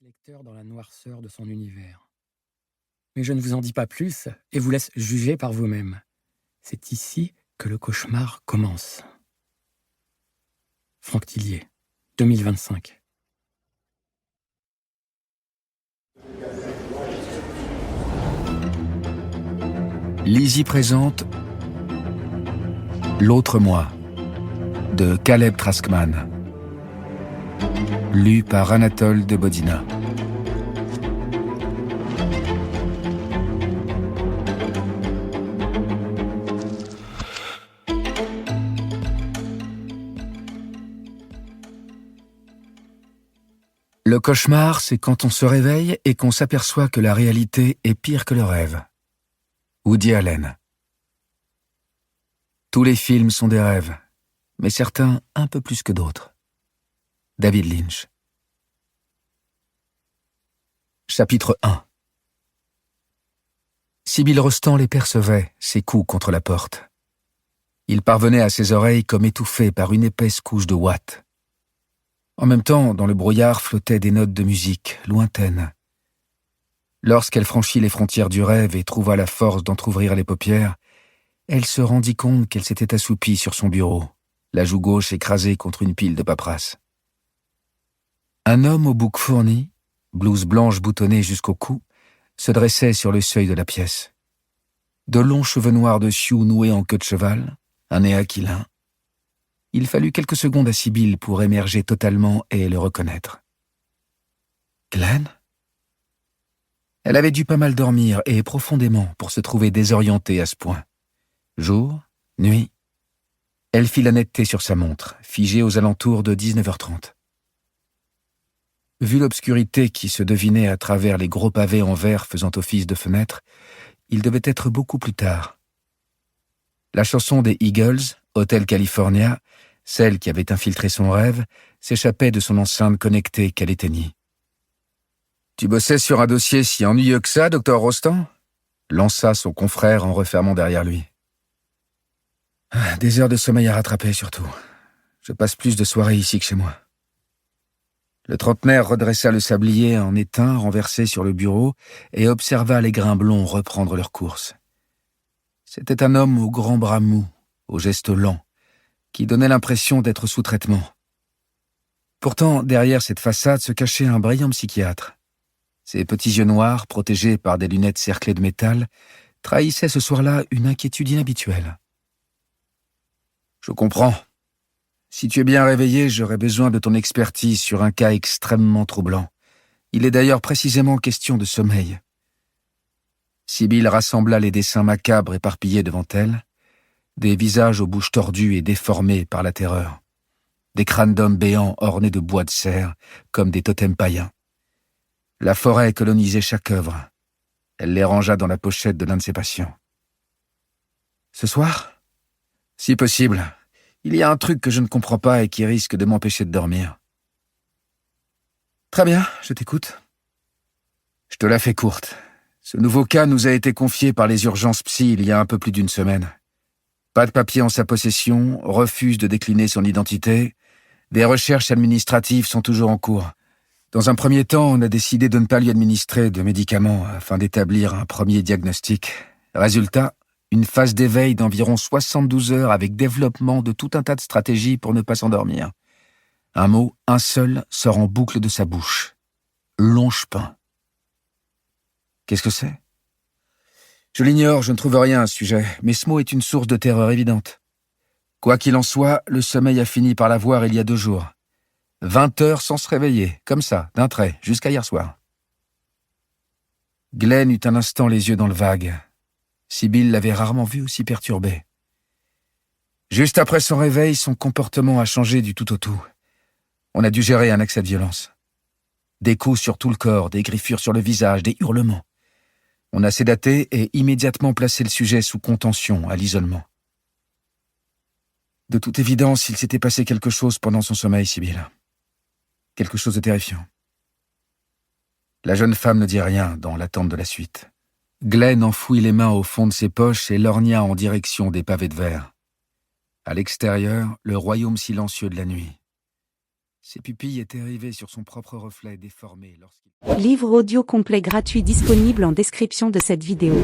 lecteur dans la noirceur de son univers. Mais je ne vous en dis pas plus et vous laisse juger par vous-même. C'est ici que le cauchemar commence. Franck Tillier, 2025. Lizzie présente L'autre moi de Caleb Traskman, lu par Anatole de Bodina. Le cauchemar, c'est quand on se réveille et qu'on s'aperçoit que la réalité est pire que le rêve. Woody Allen. Tous les films sont des rêves, mais certains un peu plus que d'autres. David Lynch. Chapitre 1. Sybil Rostand les percevait, ses coups contre la porte. Ils parvenaient à ses oreilles comme étouffés par une épaisse couche de ouate. En même temps, dans le brouillard flottaient des notes de musique, lointaines. Lorsqu'elle franchit les frontières du rêve et trouva la force d'entr'ouvrir les paupières, elle se rendit compte qu'elle s'était assoupie sur son bureau, la joue gauche écrasée contre une pile de paperasse. Un homme au bouc fourni, blouse blanche boutonnée jusqu'au cou, se dressait sur le seuil de la pièce. De longs cheveux noirs de sioux noués en queue de cheval, un nez aquilin. Il fallut quelques secondes à Sybil pour émerger totalement et le reconnaître. Glenn ? Elle avait dû pas mal dormir et profondément pour se trouver désorientée à ce point. Jour, nuit. Elle fit la netteté sur sa montre, figée aux alentours de 19h30. Vu l'obscurité qui se devinait à travers les gros pavés en verre faisant office de fenêtre, il devait être beaucoup plus tard. La chanson des Eagles, Hotel California, celle qui avait infiltré son rêve, s'échappait de son enceinte connectée qu'elle éteignit. « Tu bossais sur un dossier si ennuyeux que ça, docteur Rostand ?» lança son confrère en refermant derrière lui. « Des heures de sommeil à rattraper, surtout. Je passe plus de soirées ici que chez moi. » Le trentenaire redressa le sablier en étain renversé sur le bureau et observa les grains blonds reprendre leur course. C'était un homme aux grands bras mous, aux gestes lents, qui donnait l'impression d'être sous traitement. Pourtant, derrière cette façade se cachait un brillant psychiatre. Ses petits yeux noirs, protégés par des lunettes cerclées de métal, trahissaient ce soir-là une inquiétude inhabituelle. « Je comprends. Si tu es bien réveillé, j'aurais besoin de ton expertise sur un cas extrêmement troublant. Il est d'ailleurs précisément question de sommeil. » Sybil rassembla les dessins macabres éparpillés devant elle, des visages aux bouches tordues et déformées par la terreur, des crânes d'hommes béants ornés de bois de serre, comme des totems païens. La forêt colonisait chaque œuvre. Elle les rangea dans la pochette de l'un de ses patients. « Ce soir ? Si possible. Il y a un truc que je ne comprends pas et qui risque de m'empêcher de dormir. » « Très bien, je t'écoute. » « Je te la fais courte. Ce nouveau cas nous a été confié par les urgences psy il y a un peu plus d'une semaine. Pas de papier en sa possession, refuse de décliner son identité. Des recherches administratives sont toujours en cours. Dans un premier temps, on a décidé de ne pas lui administrer de médicaments afin d'établir un premier diagnostic. Résultat, une phase d'éveil d'environ 72 heures avec développement de tout un tas de stratégies pour ne pas s'endormir. Un mot, un seul, sort en boucle de sa bouche. Longe-pain. Qu'est-ce que c'est ? Je l'ignore, je ne trouve rien à ce sujet, mais ce mot est une source de terreur évidente. Quoi qu'il en soit, le sommeil a fini par l'avoir il y a 2 jours. 20 heures sans se réveiller, comme ça, d'un trait, jusqu'à hier soir. Glenn eut un instant les yeux dans le vague. Sybil l'avait rarement vu aussi perturbé. Juste après son réveil, son comportement a changé du tout au tout. On a dû gérer un accès de violence. Des coups sur tout le corps, des griffures sur le visage, des hurlements. On a sédaté et immédiatement placé le sujet sous contention, à l'isolement. De toute évidence, il s'était passé quelque chose pendant son sommeil, Sybil. Quelque chose de terrifiant. La jeune femme ne dit rien dans l'attente de la suite. Glenn enfouit les mains au fond de ses poches et lorgna en direction des pavés de verre. À l'extérieur, le royaume silencieux de la nuit. Ses pupilles étaient rivées sur son propre reflet déformé lorsqu'il... Livre audio complet gratuit disponible en description de cette vidéo.